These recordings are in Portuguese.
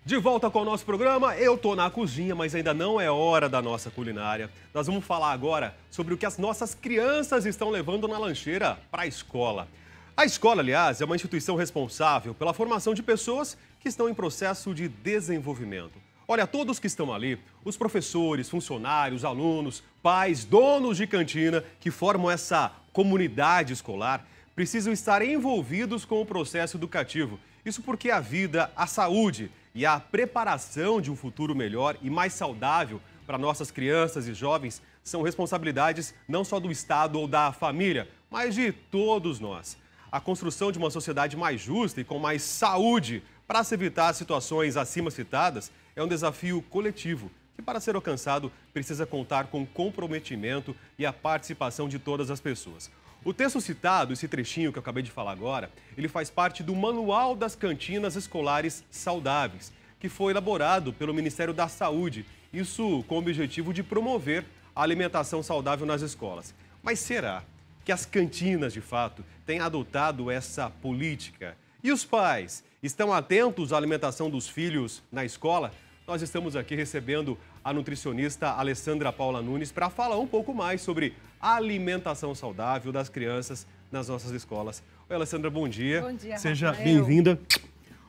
De volta com o nosso programa, eu tô na cozinha, mas ainda não é hora da nossa culinária. Nós vamos falar agora sobre o que as nossas crianças estão levando na lancheira para a escola. A escola, aliás, é uma instituição responsável pela formação de pessoas que estão em processo de desenvolvimento. Olha, todos que estão ali, os professores, funcionários, alunos, pais, donos de cantina que formam essa comunidade escolar, precisam estar envolvidos com o processo educativo. Isso porque a vida, a saúde e a preparação de um futuro melhor e mais saudável para nossas crianças e jovens são responsabilidades não só do Estado ou da família, mas de todos nós. A construção de uma sociedade mais justa e com mais saúde para se evitar situações acima citadas é um desafio coletivo que, para ser alcançado, precisa contar com o comprometimento e a participação de todas as pessoas. O texto citado, esse trechinho que eu acabei de falar agora, ele faz parte do Manual das Cantinas Escolares Saudáveis, que foi elaborado pelo Ministério da Saúde, isso com o objetivo de promover a alimentação saudável nas escolas. Mas será que as cantinas, de fato, têm adotado essa política? E os pais estão atentos à alimentação dos filhos na escola? Nós estamos aqui recebendo a nutricionista Alessandra Paula Nunes para falar um pouco mais sobre a alimentação saudável das crianças nas nossas escolas. Oi, Alessandra, bom dia. Bom dia, Seja Rafael. bem-vinda.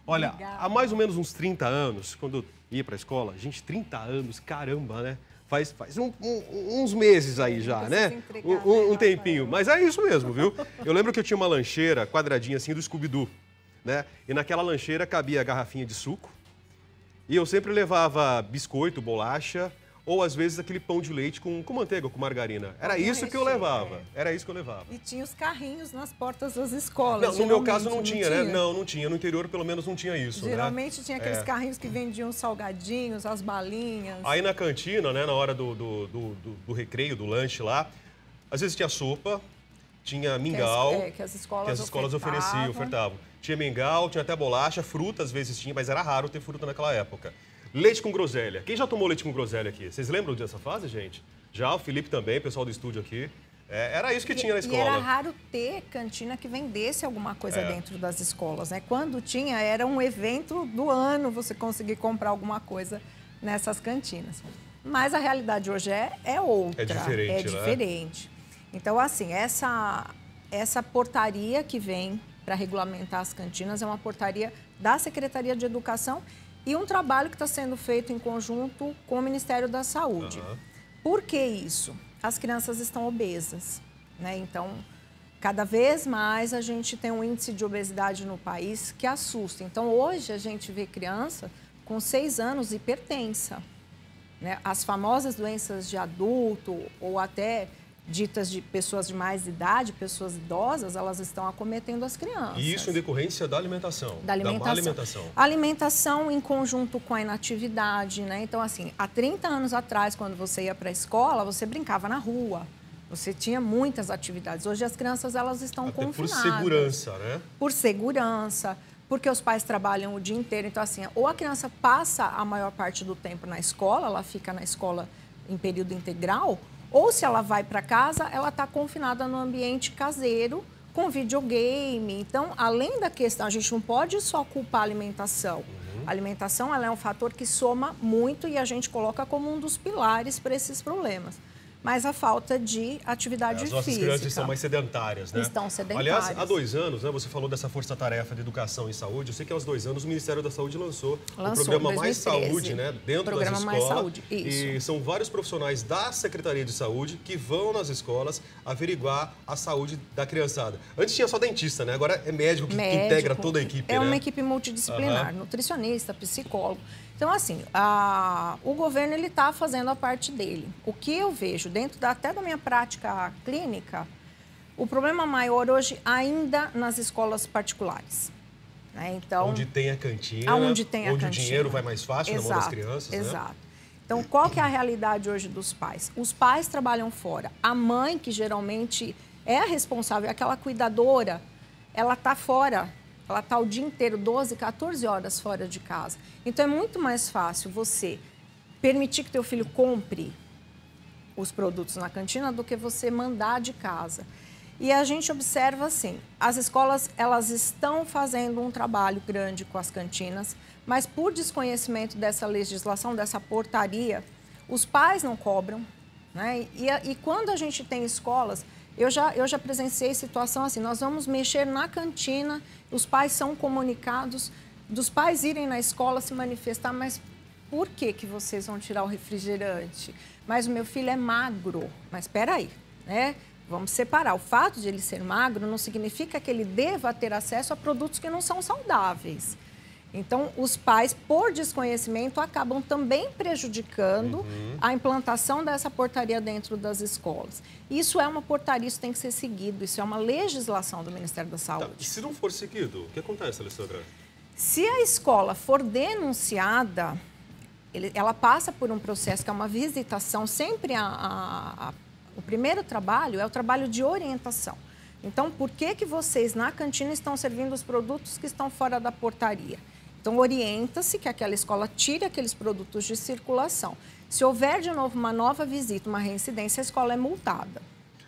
Olha, Obrigada. há mais ou menos uns 30 anos, quando eu ia para a escola, gente, 30 anos, caramba, né? Faz uns meses aí já, né? Um tempinho, mas é isso mesmo, viu? Eu lembro que eu tinha uma lancheira quadradinha assim do Scooby-Doo, né? E naquela lancheira cabia a garrafinha de suco e eu sempre levava biscoito, bolacha ou às vezes aquele pão de leite com manteiga, com margarina. Era isso que eu levava, era isso que eu levava. E tinha os carrinhos nas portas das escolas. Não, no meu caso não tinha, né? Não tinha. No interior, pelo menos, não tinha isso, Geralmente né? tinha aqueles carrinhos que vendiam salgadinhos, as balinhas. Aí na cantina, né, na hora do recreio, do lanche lá, às vezes tinha sopa, tinha mingau, que as escolas ofertavam. Tinha mingau, tinha até bolacha, fruta às vezes tinha, mas era raro ter fruta naquela época. Leite com groselha. Quem já tomou leite com groselha aqui? Vocês lembram dessa fase, gente? Já, o Felipe também, o pessoal do estúdio aqui. Era isso que tinha na escola. E era raro ter cantina que vendesse alguma coisa dentro das escolas, né? Quando tinha, era um evento do ano você conseguir comprar alguma coisa nessas cantinas. Mas a realidade hoje é outra. É diferente, né? É diferente. Então, assim, essa portaria que vem para regulamentar as cantinas é uma portaria da Secretaria de Educação e um trabalho que está sendo feito em conjunto com o Ministério da Saúde. Por que isso? As crianças estão obesas, né? Então, cada vez mais a gente tem um índice de obesidade no país que assusta. Então, hoje a gente vê criança com 6 anos hipertensa, né? As famosas doenças de adulto ou até ditas de pessoas de mais idade, pessoas idosas, elas estão acometendo as crianças. E isso em decorrência da alimentação. Da má alimentação. A alimentação em conjunto com a inatividade, né? Então, assim, há 30 anos atrás, quando você ia para a escola, você brincava na rua. Você tinha muitas atividades. Hoje as crianças, elas estão até confinadas. Por segurança, né? Por segurança, porque os pais trabalham o dia inteiro. Então, assim, ou a criança passa a maior parte do tempo na escola, ela fica na escola em período integral, ou se ela vai para casa, ela está confinada no ambiente caseiro, com videogame. Então, além da questão, a gente não pode só culpar a alimentação. A alimentação ela é um fator que soma muito e a gente coloca como um dos pilares para esses problemas. Mas a falta de atividade física. As nossas crianças estão mais sedentárias, né? Estão sedentárias. Aliás, há 2 anos, né, você falou dessa força-tarefa de educação e saúde. Eu sei que há 2 anos o Ministério da Saúde lançou o programa 2013, Mais Saúde, né? Dentro das escolas. Mais Saúde, isso. E são vários profissionais da Secretaria de Saúde que vão nas escolas averiguar a saúde da criançada. Antes tinha só dentista, né? Agora é médico que integra toda a equipe, É né? uma equipe multidisciplinar, nutricionista, psicólogo. Então, assim, o governo ele está fazendo a parte dele. O que eu vejo, dentro até da minha prática clínica, o problema maior hoje ainda nas escolas particulares. Né? Então, onde tem a cantina, onde o dinheiro vai mais fácil na mão das crianças. Exato. Né? Então, qual que é a realidade hoje dos pais? Os pais trabalham fora. A mãe, que geralmente é a responsável, é aquela cuidadora, ela está fora. Ela está o dia inteiro, 12, 14 horas fora de casa. Então, é muito mais fácil você permitir que teu filho compre os produtos na cantina do que você mandar de casa. E a gente observa assim, as escolas elas estão fazendo um trabalho grande com as cantinas, mas por desconhecimento dessa legislação, dessa portaria, os pais não cobram, né? E quando a gente tem escolas, eu já presenciei situação assim, nós vamos mexer na cantina, os pais são comunicados, dos pais irem na escola se manifestar, mas por que vocês vão tirar o refrigerante? Mas o meu filho é magro, mas espera aí, né? Vamos separar. O fato de ele ser magro não significa que ele deva ter acesso a produtos que não são saudáveis. Então, os pais, por desconhecimento, acabam também prejudicando a implantação dessa portaria dentro das escolas. Isso é uma portaria, isso tem que ser seguido, isso é uma legislação do Ministério da Saúde. Tá. E se não for seguido, o que acontece, Alessandra? Se a escola for denunciada, ela passa por um processo que é uma visitação, sempre o primeiro trabalho é o trabalho de orientação. Então, por que vocês na cantina estão servindo os produtos que estão fora da portaria? Então, orienta-se que aquela escola tire aqueles produtos de circulação. Se houver de novo uma nova visita, uma reincidência, a escola é multada.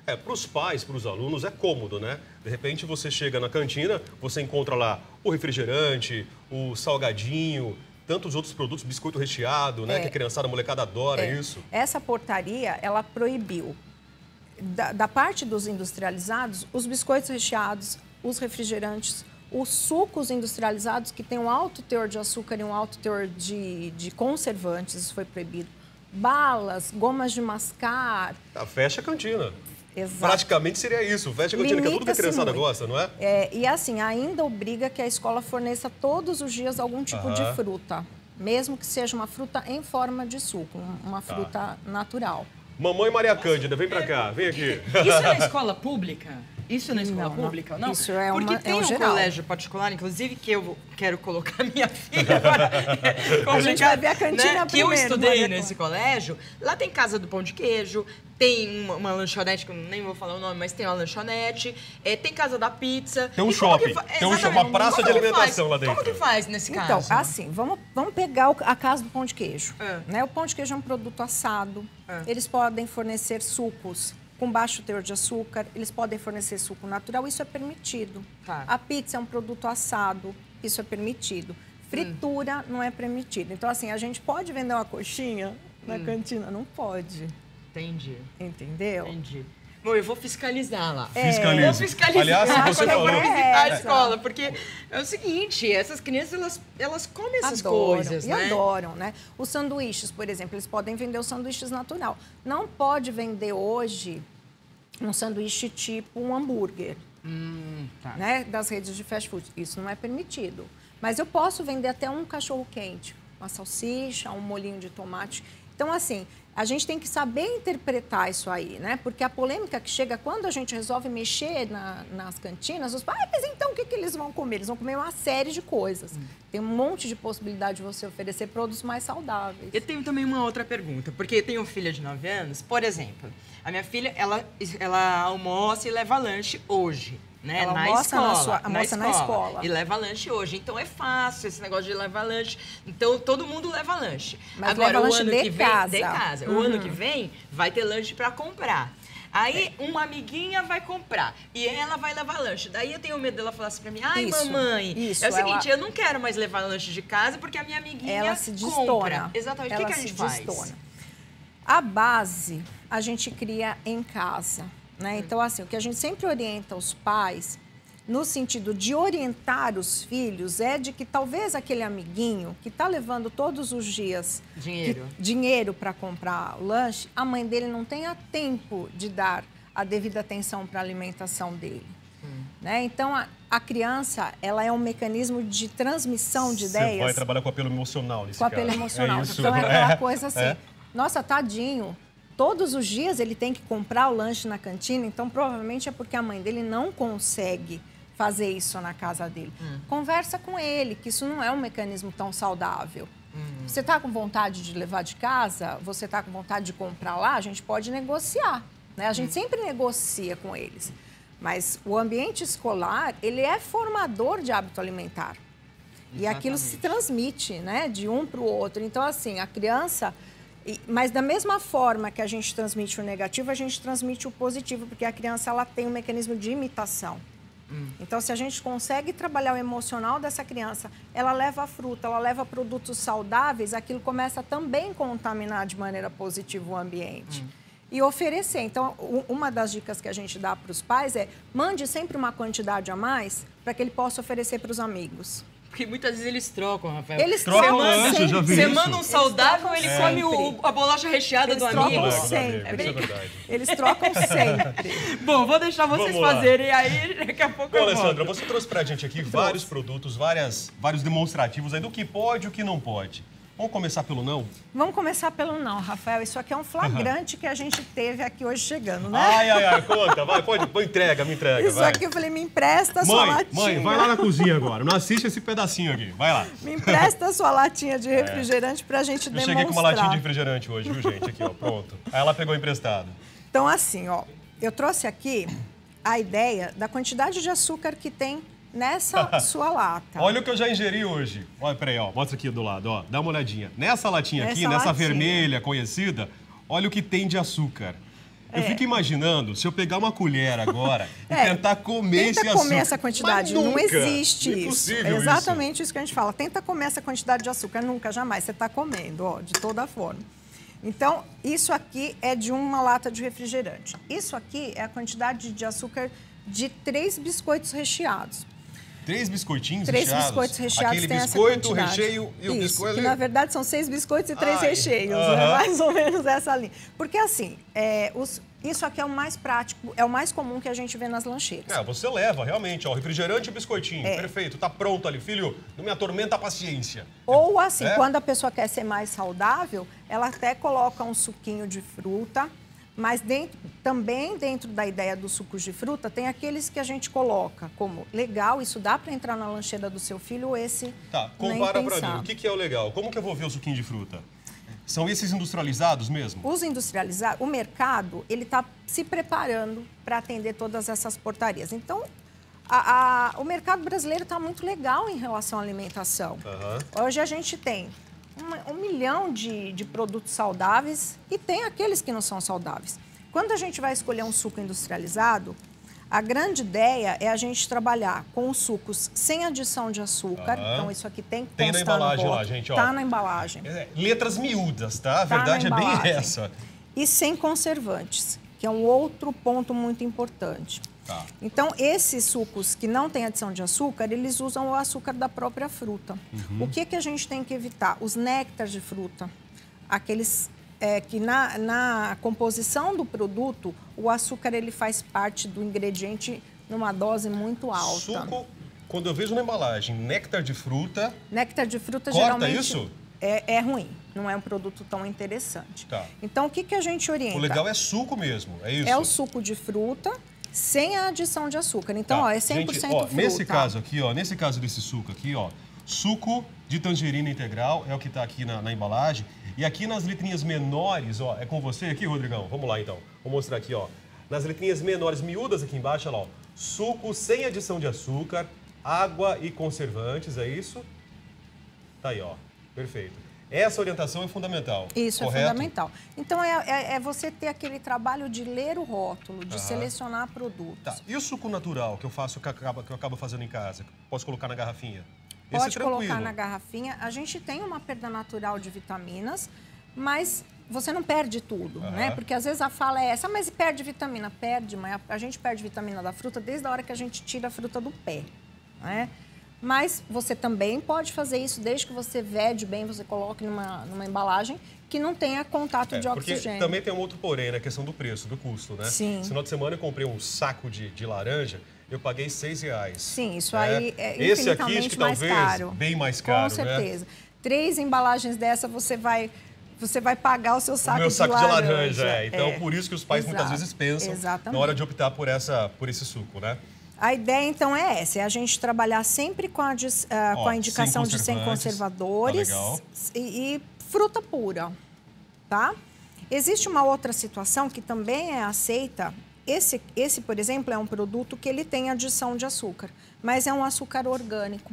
Para os pais, para os alunos, é cômodo, né? De repente, você chega na cantina, você encontra lá o refrigerante, o salgadinho, tantos outros produtos, biscoito recheado, né? Que a criançada, a molecada adora isso. Essa portaria, ela proibiu, da parte dos industrializados, os biscoitos recheados, os refrigerantes, os sucos industrializados que têm um alto teor de açúcar e um alto teor de conservantes, isso foi proibido. Balas, gomas de mascar. Fecha a cantina. Exato. Praticamente seria isso, fecha a cantina, que é tudo que a criançada gosta, não é? E assim, ainda obriga que a escola forneça todos os dias algum tipo de fruta, mesmo que seja uma fruta em forma de suco, uma fruta natural. Mamãe Maria Cândida, vem pra cá, vem aqui. Isso é na escola pública? Isso é na escola pública? Não. Isso é Porque tem um geral. colégio particular, inclusive, que eu quero colocar minha filha agora. A gente vai ver a cantina que eu primeiro, estudei nesse colégio. Lá tem Casa do Pão de Queijo, tem uma lanchonete, que eu nem vou falar o nome, mas tem uma lanchonete, tem Casa da Pizza. Tem um shopping, tem uma praça de alimentação lá dentro. Como que faz nesse caso? Então, assim, vamos pegar a Casa do Pão de Queijo. Né? O pão de queijo é um produto assado, eles podem fornecer sucos com baixo teor de açúcar, eles podem fornecer suco natural, isso é permitido. Tá. A pizza é um produto assado, isso é permitido. Fritura não é permitido. Então, assim, a gente pode vender uma coxinha na cantina? Não pode. Entendi. Entendeu? Entendi. Bom, eu vou fiscalizar lá. Fiscaliza. Vou fiscalizar. Aliás, se você falou... visitar a escola, porque é o seguinte, essas crianças, elas comem essas coisas, né? Adoram, né? Os sanduíches, por exemplo, eles podem vender os sanduíches natural. Não pode vender hoje um sanduíche tipo um hambúrguer, né? Das redes de fast food. Isso não é permitido. Mas eu posso vender até um cachorro-quente, uma salsicha, um molhinho de tomate. Então, assim, a gente tem que saber interpretar isso aí, né? Porque a polêmica que chega quando a gente resolve mexer nas cantinas, os pais, mas então o que eles vão comer? Eles vão comer uma série de coisas. Tem um monte de possibilidade de você oferecer produtos mais saudáveis. Eu tenho também uma outra pergunta, porque eu tenho uma filha de 9 anos, por exemplo, a minha filha, ela almoça e leva lanche hoje. Né? Ela na almoça na escola. E leva lanche hoje. Então é fácil esse negócio de levar lanche. Então todo mundo leva lanche. Mas agora, leva o lanche ano de que vem, casa. de casa. O ano que vem vai ter lanche para comprar. Aí uma amiguinha vai comprar e ela vai levar lanche. Daí eu tenho medo dela falar assim pra mim: ai, mamãe, é o seguinte, eu não quero mais levar lanche de casa porque a minha amiguinha ela se destona. compra. Exatamente. Ela o que a gente faz? Destona. A base a gente cria em casa, né? Então, assim, o que a gente sempre orienta os pais, no sentido de orientar os filhos, é de que talvez aquele amiguinho que está levando todos os dias dinheiro para comprar o lanche, a mãe dele não tenha tempo de dar a devida atenção para a alimentação dele. Né? Então, a criança, ela é um mecanismo de transmissão de ideias. Você vai trabalhar com apelo emocional nesse caso. Com apelo emocional. Isso. Então, é aquela coisa assim, nossa, tadinho, todos os dias ele tem que comprar o lanche na cantina, então provavelmente é porque a mãe dele não consegue fazer isso na casa dele. Conversa com ele, que isso não é um mecanismo tão saudável. Você está com vontade de levar de casa? Você está com vontade de comprar lá? A gente pode negociar, né? A gente sempre negocia com eles. Mas o ambiente escolar, ele é formador de hábito alimentar. Exatamente. E aquilo se transmite, né, de um para o outro. Então, assim, a criança, Mas da mesma forma que a gente transmite o negativo, a gente transmite o positivo, porque a criança ela tem um mecanismo de imitação. Então, se a gente consegue trabalhar o emocional dessa criança, ela leva a fruta, ela leva produtos saudáveis, aquilo começa a também contaminar de maneira positiva o ambiente. E oferecer. Então, uma das dicas que a gente dá para os pais é mande sempre uma quantidade a mais para que ele possa oferecer para os amigos. Porque muitas vezes eles trocam, Rafael. Eles trocam sempre. Você manda um saudável, ele come a bolacha recheada do amigo. Eles trocam sempre. É verdade. Eles trocam sempre. Bom, vou deixar vocês fazerem aí, daqui a pouco eu volto. Alessandra, você trouxe pra gente aqui vários produtos, vários demonstrativos aí do que pode e o que não pode. Vamos começar pelo não? Vamos começar pelo não, Rafael. Isso aqui é um flagrante que a gente teve aqui hoje chegando, né? Ai, conta, vai, me entrega, Isso vai. aqui eu falei, me empresta a sua latinha. Mãe, vai lá na cozinha agora, não assiste esse pedacinho aqui, vai lá. Me empresta a sua latinha de refrigerante pra gente demonstrar. Eu cheguei com uma latinha de refrigerante hoje, viu, gente? Aqui, ó, pronto. Aí ela pegou emprestado. Então, assim, ó, eu trouxe aqui a ideia da quantidade de açúcar que tem nessa sua lata. Olha o que eu já ingeri hoje. Olha, peraí, ó, mostra aqui do lado, ó. Dá uma olhadinha. Nessa latinha aqui, nessa vermelha conhecida, olha o que tem de açúcar. Eu fico imaginando, se eu pegar uma colher agora e tentar comer esse açúcar. Tenta comer essa quantidade. Não existe isso. Impossível É exatamente isso que a gente fala. Tenta comer essa quantidade de açúcar. Nunca, jamais. Você está comendo, ó, de toda forma. Então, isso aqui é de uma lata de refrigerante. Isso aqui é a quantidade de açúcar de 3 biscoitos recheados. 3 biscoitinhos 3 recheados? biscoitos recheados. Aquele tem biscoito, essa o quantidade. recheio e o biscoito. Que na verdade são 6 biscoitos e 3 recheios, né? Mais ou menos essa linha. Porque assim, isso aqui é o mais prático, é o mais comum que a gente vê nas lancheiras. Você leva, realmente, ó, refrigerante e biscoitinho. Perfeito, tá pronto ali. Filho, não me atormenta a paciência. Ou assim, quando a pessoa quer ser mais saudável, ela até coloca um suquinho de fruta. Mas também dentro da ideia dos sucos de fruta, tem aqueles que a gente coloca como legal, isso dá para entrar na lancheira do seu filho, ou esse compara para mim, o que é o legal? Como que eu vou ver o suquinho de fruta? São esses industrializados mesmo? Os industrializados, o mercado, ele está se preparando para atender todas essas portarias. Então, o mercado brasileiro está muito legal em relação à alimentação. Hoje a gente tem 1 milhão de produtos saudáveis e tem aqueles que não são saudáveis. Quando a gente vai escolher um suco industrializado, a grande ideia é a gente trabalhar com os sucos sem adição de açúcar. Então, isso aqui tem que constar na embalagem no lá, gente, ó. Tá na embalagem. Letras miúdas, tá? A verdade é bem essa. E sem conservantes, que é um outro ponto muito importante. Então, esses sucos que não têm adição de açúcar, eles usam o açúcar da própria fruta. O que a gente tem que evitar? Os néctares de fruta. Aqueles que na composição do produto, o açúcar ele faz parte do ingrediente numa dose muito alta. Suco, quando eu vejo na embalagem, néctar de fruta... Néctar de fruta, corta geralmente... isso? É ruim, não é um produto tão interessante. Então, o que a gente orienta? O legal é suco mesmo, é isso? É o suco de fruta, sem a adição de açúcar. Então, é 100% fruta. Nesse caso aqui, nesse caso desse suco aqui, suco de tangerina integral é o que está aqui na embalagem. E aqui nas letrinhas menores, é com você aqui, Rodrigão? Vamos lá, então. Vou mostrar aqui, nas letrinhas menores, miúdas aqui embaixo, olha lá, suco sem adição de açúcar, água e conservantes, é isso? Tá aí, perfeito. Essa orientação é fundamental. Isso, correto? É fundamental. Então, é você ter aquele trabalho de ler o rótulo, de selecionar produtos. E o suco natural que eu faço, que eu acabo fazendo em casa? Posso colocar na garrafinha? Pode colocar na garrafinha. A gente tem uma perda natural de vitaminas, mas você não perde tudo, né? Porque às vezes a fala é essa, mas perde vitamina? Perde, mas a gente perde vitamina da fruta desde a hora que a gente tira a fruta do pé, né? Mas você também pode fazer isso desde que você vede bem, você coloque numa embalagem que não tenha contato de oxigênio. Porque também tem um outro porém, a questão do preço, do custo, né? Sim. Esse final de semana eu comprei um saco de laranja, eu paguei R$6. Sim, isso aí é esse aqui, acho que mais talvez caro. Bem mais caro, com certeza. 3 embalagens dessa você vai pagar o seu saco de laranja. O meu saco de laranja, Então, por isso que os pais muitas vezes pensam na hora de optar por esse suco, né? A ideia, então, é essa. É a gente trabalhar sempre com a indicação de sem conservadores e fruta pura, tá? Existe uma outra situação que também é aceita. Esse, por exemplo, é um produto que ele tem adição de açúcar, mas é um açúcar orgânico,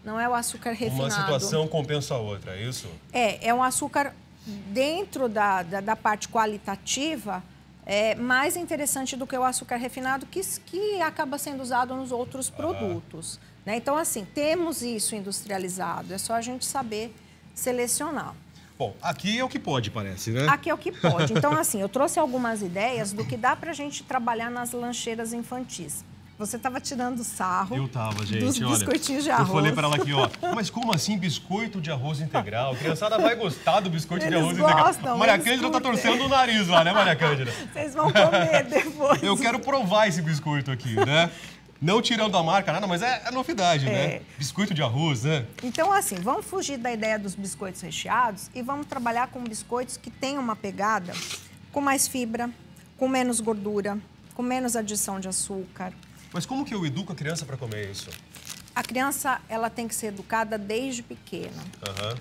não é o açúcar refinado. Uma situação compensa a outra, é isso? É um açúcar dentro da parte qualitativa, é mais interessante do que o açúcar refinado, que acaba sendo usado nos outros produtos. Né? Então, assim, temos isso industrializado, é só a gente saber selecionar. Bom, aqui é o que pode, parece, né? Aqui é o que pode. Então, assim, eu trouxe algumas ideias do que dá pra gente trabalhar nas lancheiras infantis. Você estava tirando sarro. Eu tava, gente. Dos biscoitinhos de arroz. Eu falei para ela aqui, ó, mas como assim biscoito de arroz integral? A criançada vai gostar do biscoito de arroz integral. Maria Cândida tá torcendo o nariz lá, né, Maria Cândida? Vocês vão comer depois. Eu quero provar esse biscoito aqui, né? Não tirando a marca, nada, mas é novidade, né? Biscoito de arroz, né? Então, assim, vamos fugir da ideia dos biscoitos recheados e vamos trabalhar com biscoitos que tenham uma pegada com mais fibra, com menos gordura, com menos adição de açúcar. Mas como que eu educo a criança para comer isso? A criança, ela tem que ser educada desde pequena.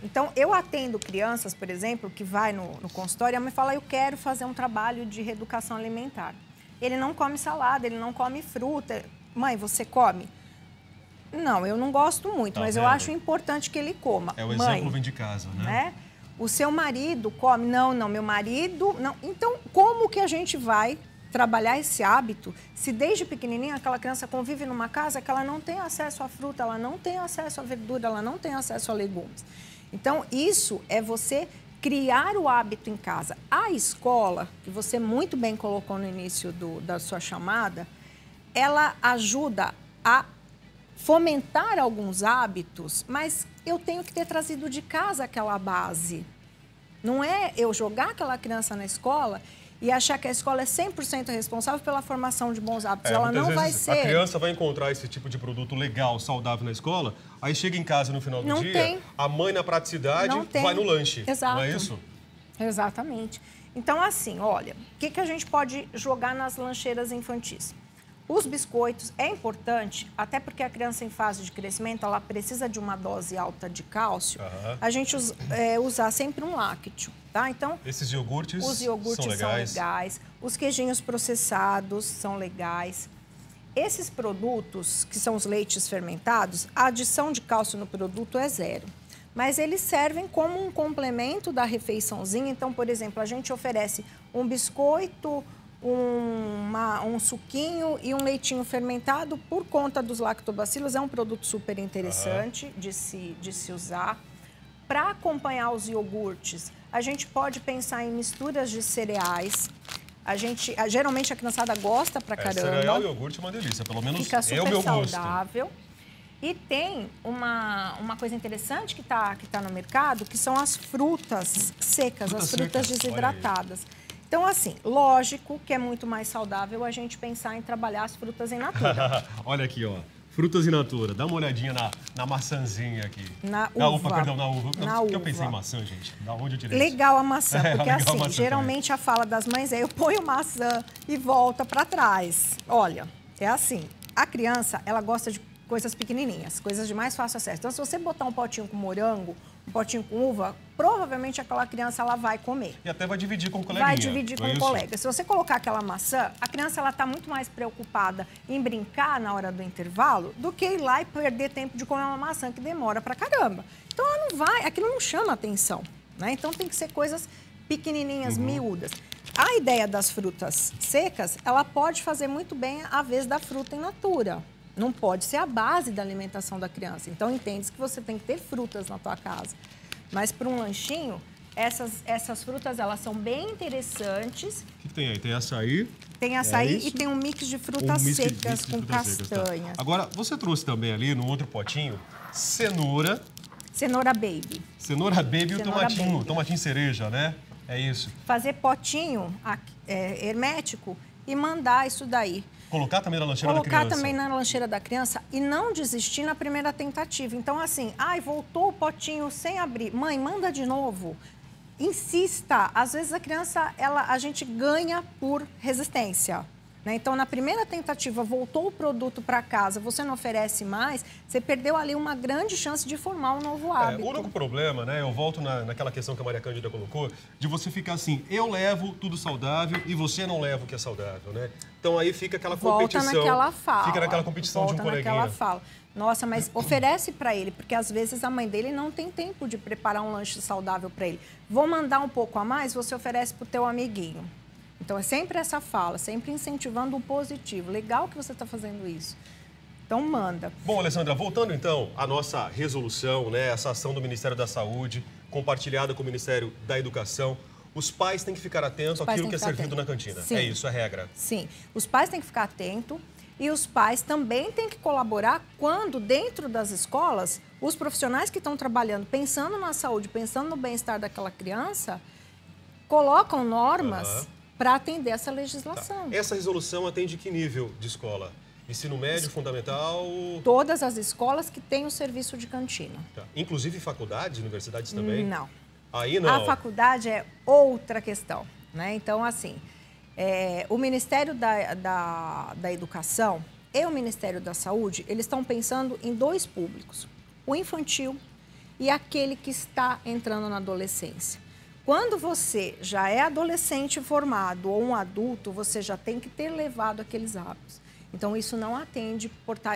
Então, eu atendo crianças, por exemplo, que vai no consultório e a mãe fala, eu quero fazer um trabalho de reeducação alimentar. Ele não come salada, ele não come fruta. Mãe, você come? Não, eu não gosto muito, mas eu acho importante que ele coma. É o exemplo vem de casa, né? O seu marido come? Não, meu marido... não. Então, como que a gente vai trabalhar esse hábito se desde pequenininha aquela criança convive numa casa que ela não tem acesso à fruta, ela não tem acesso à verdura, ela não tem acesso a legumes? Então, isso é você criar o hábito em casa. A escola, que você muito bem colocou no início da sua chamada, ela ajuda a fomentar alguns hábitos, mas eu tenho que ter trazido de casa aquela base. Não é eu jogar aquela criança na escola e achar que a escola é 100% responsável pela formação de bons hábitos. Ela não vai ser. A criança vai encontrar esse tipo de produto legal, saudável na escola, aí chega em casa no final do dia, a mãe na praticidade vai no lanche. Exato. Não é isso? Exatamente. Então, assim, olha, o que a gente pode jogar nas lancheiras infantis? Os biscoitos é importante, até porque a criança em fase de crescimento, ela precisa de uma dose alta de cálcio. A gente usar sempre um lácteo, tá? Então, esses iogurtes são legais. Os queijinhos processados são legais. Esses produtos, que são os leites fermentados, a adição de cálcio no produto é 0. Mas eles servem como um complemento da refeiçãozinha. Então, por exemplo, a gente oferece um biscoito, um suquinho e um leitinho fermentado por conta dos lactobacilos. É um produto super interessante de se usar. Para acompanhar os iogurtes, a gente pode pensar em misturas de cereais. Geralmente a criançada gosta pra caramba. Cereal e iogurte é uma delícia, pelo menos fica super é o meu saudável. gosto. E tem uma coisa interessante que tá no mercado, que são as frutas secas, as frutas desidratadas. Então, assim, lógico que é muito mais saudável a gente pensar em trabalhar as frutas em natura. Olha aqui, ó. Frutas in natura. Dá uma olhadinha na maçãzinha aqui. Na uva. Na uva. Por que eu pensei em maçã, gente? Da onde eu tirei Legal a maçã, porque assim, maçã geralmente também. A fala das mães é eu ponho maçã e volta para trás. Olha, é assim, a criança, ela gosta de coisas pequenininhas, coisas de mais fácil acesso. Então, se você botar um potinho com morango, um potinho com uva, provavelmente aquela criança ela vai comer. E até vai dividir com o coleguinha. Vai dividir com o colega. Se você colocar aquela maçã, a criança ela está muito mais preocupada em brincar na hora do intervalo do que ir lá e perder tempo de comer uma maçã que demora pra caramba. Então ela não vai, aquilo não chama atenção, né? Então tem que ser coisas pequenininhas, miúdas. A ideia das frutas secas, ela pode fazer muito bem a vez da fruta in natura. Não pode ser a base da alimentação da criança. Então, entende que você tem que ter frutas na tua casa. Mas, para um lanchinho, essas frutas, elas são bem interessantes. O que tem aí? Tem açaí? Tem açaí e tem um mix de frutas secas com castanhas. Tá. Agora, você trouxe também ali, no outro potinho, cenoura. Cenoura baby. Cenoura baby e o tomatinho cereja, né? É isso. Fazer potinho hermético e mandar isso daí. Colocar também na lancheira da criança. Colocar também na lancheira da criança e não desistir na primeira tentativa. Então, assim, voltou o potinho sem abrir. Mãe, manda de novo. Insista. Às vezes a criança, a gente ganha por resistência. Né? Então, na primeira tentativa, voltou o produto para casa, você não oferece mais, você perdeu ali uma grande chance de formar um novo hábito. O único problema, né, eu volto naquela questão que a Maria Cândida colocou, de você ficar assim, eu levo tudo saudável e você não leva o que é saudável, né? Então, aí fica aquela competição. Volta naquela fala. Fica naquela competição de um coleguinha. Naquela fala. Nossa, mas oferece para ele, porque às vezes a mãe dele não tem tempo de preparar um lanche saudável para ele. Vou mandar um pouco a mais, você oferece para o teu amiguinho. Então, é sempre essa fala, sempre incentivando o positivo. Legal que você está fazendo isso. Então, manda. Bom, Alessandra, voltando então à nossa resolução, né, essa ação do Ministério da Saúde, compartilhada com o Ministério da Educação, os pais têm que ficar atentos àquilo que é servido na cantina. Sim. É isso, é regra. Sim, os pais têm que ficar atentos e os pais também têm que colaborar quando, dentro das escolas, os profissionais que estão trabalhando, pensando na saúde, pensando no bem-estar daquela criança, colocam normas para atender essa legislação. Tá. Essa resolução atende que nível de escola? Ensino médio, fundamental? Todas as escolas que têm o serviço de cantina. Tá. Inclusive faculdades, universidades também? Não. Aí não. A faculdade é outra questão, né? Então, assim, o Ministério da Educação e o Ministério da Saúde, eles estão pensando em dois públicos, o infantil e aquele que está entrando na adolescência. Quando você já é adolescente formado ou um adulto, você já tem que ter levado aqueles hábitos. Então, isso não atende,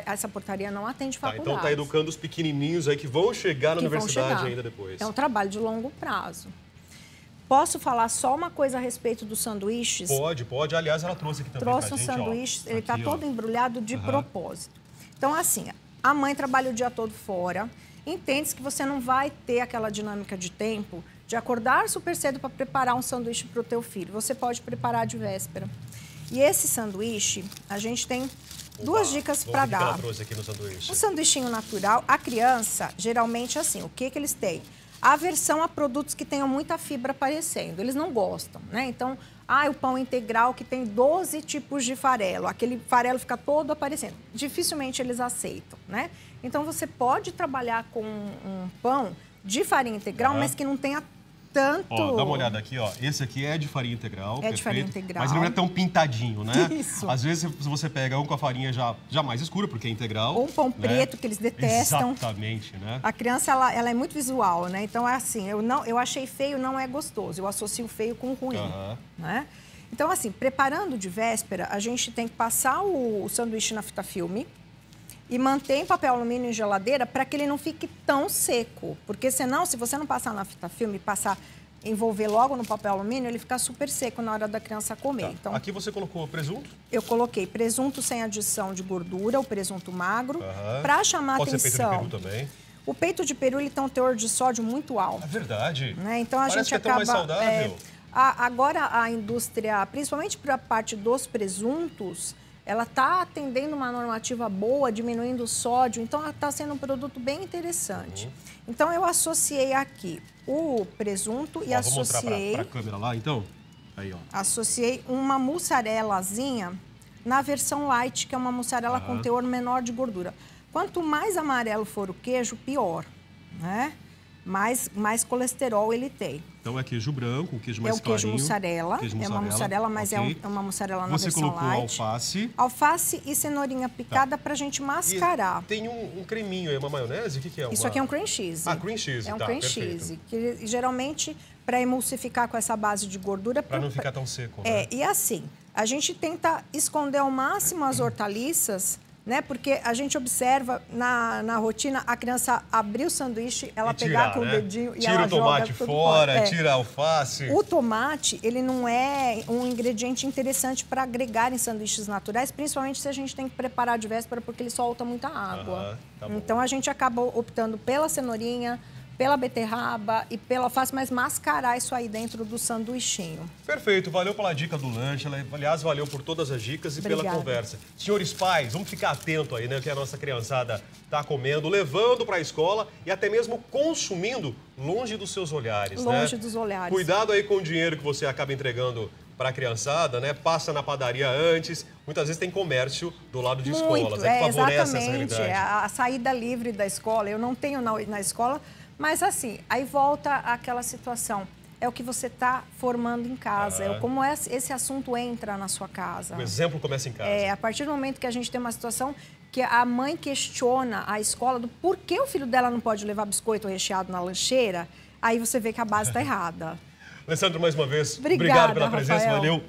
essa portaria não atende faculdades. Então, está educando os pequenininhos aí que vão chegar na universidade ainda depois. É um trabalho de longo prazo. Posso falar só uma coisa a respeito dos sanduíches? Pode. Aliás, ela trouxe aqui também pra gente. Trouxe um sanduíche, ele está todo embrulhado de propósito. Então, assim, a mãe trabalha o dia todo fora, entende que você não vai ter aquela dinâmica de tempo de acordar super cedo para preparar um sanduíche para o teu filho. Você pode preparar de véspera. E esse sanduíche, a gente tem duas dicas para dar. O que ela trouxe aqui no sanduíche? Um sanduichinho natural. A criança, geralmente, assim, o que eles têm? Aversão a produtos que tenham muita fibra aparecendo. Eles não gostam, né? Então, o pão integral que tem 12 tipos de farelo. Aquele farelo fica todo aparecendo. Dificilmente eles aceitam, né? Então, você pode trabalhar com um pão de farinha integral, mas que não tenha tanto... Ó, dá uma olhada aqui, ó. Esse aqui é de farinha integral. É de farinha integral. Mas ele não é tão pintadinho, né? Isso. Às vezes, se você pega um com a farinha já mais escura, porque é integral. Ou um pão preto, que eles detestam. Exatamente, né? A criança, ela é muito visual, né? Então, é assim, eu achei feio, não é gostoso. Eu associo feio com ruim, né? Então, assim, preparando de véspera, a gente tem que passar o sanduíche na fita filme e manter em papel alumínio em geladeira para que ele não fique tão seco. Porque senão, se você não passar na fita filme e envolver logo no papel alumínio, ele fica super seco na hora da criança comer. Tá. Então, aqui você colocou presunto? Eu coloquei presunto sem adição de gordura, o presunto magro, para chamar atenção. Pode ser peito de peru também. O peito de peru, ele tem um teor de sódio muito alto. É verdade. Né? Então, a Parece gente que é tão mais saudável. Agora, a indústria, principalmente para a parte dos presuntos, ela está atendendo uma normativa boa, diminuindo o sódio, então está sendo um produto bem interessante. Então, eu associei aqui o presunto e associei... Vou mostrar para a câmera lá, então. Aí, ó. Associei uma mussarelazinha na versão light, que é uma mussarela com teor menor de gordura. Quanto mais amarelo for o queijo, pior, né? Mais colesterol ele tem. Então é queijo branco, queijo mais clarinho. É o queijo mussarela. É uma mussarela, mas é uma mussarela na versão light. Você colocou alface. Alface e cenourinha picada pra gente mascarar. E tem um creminho, é uma maionese? O que é? Isso aqui é um cream cheese. Cream cheese. É um cream cheese. Que geralmente, para emulsificar com essa base de gordura... Para não ficar tão seco, né? E assim, a gente tenta esconder ao máximo as hortaliças, né? Porque a gente observa na rotina a criança abrir o sanduíche, ela pegar com o dedinho e ela joga tudo fora. Tira o tomate fora, tira a alface. O tomate, ele não é um ingrediente interessante para agregar em sanduíches naturais, principalmente se a gente tem que preparar de véspera, porque ele solta muita água. Então, a gente acaba optando pela cenourinha, pela beterraba e pela alface, mas mascarar isso aí dentro do sanduichinho. Perfeito, valeu pela dica do lanche, aliás, valeu por todas as dicas e pela conversa. Senhores pais, vamos ficar atentos aí, né, que a nossa criançada está comendo, levando para a escola e até mesmo consumindo longe dos seus olhares, Longe dos olhares. Cuidado aí com o dinheiro que você acaba entregando para a criançada, né? Passa na padaria antes. Muitas vezes tem comércio do lado de escolas, que favorece essa realidade. A saída livre da escola, eu não tenho na escola, mas assim, aí volta aquela situação. É o que você está formando em casa, como esse assunto entra na sua casa. O exemplo começa em casa. A partir do momento que a gente tem uma situação que a mãe questiona a escola do porquê o filho dela não pode levar biscoito recheado na lancheira, aí você vê que a base está errada. Alessandra, mais uma vez, Obrigada, obrigado pela presença, Rafael. valeu.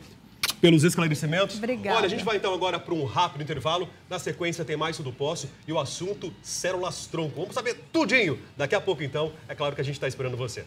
pelos esclarecimentos. Obrigada. Olha, a gente vai então agora para um rápido intervalo. Na sequência tem mais Tudo Posso e o assunto células tronco. Vamos saber tudinho. Daqui a pouco então, é claro que a gente está esperando você.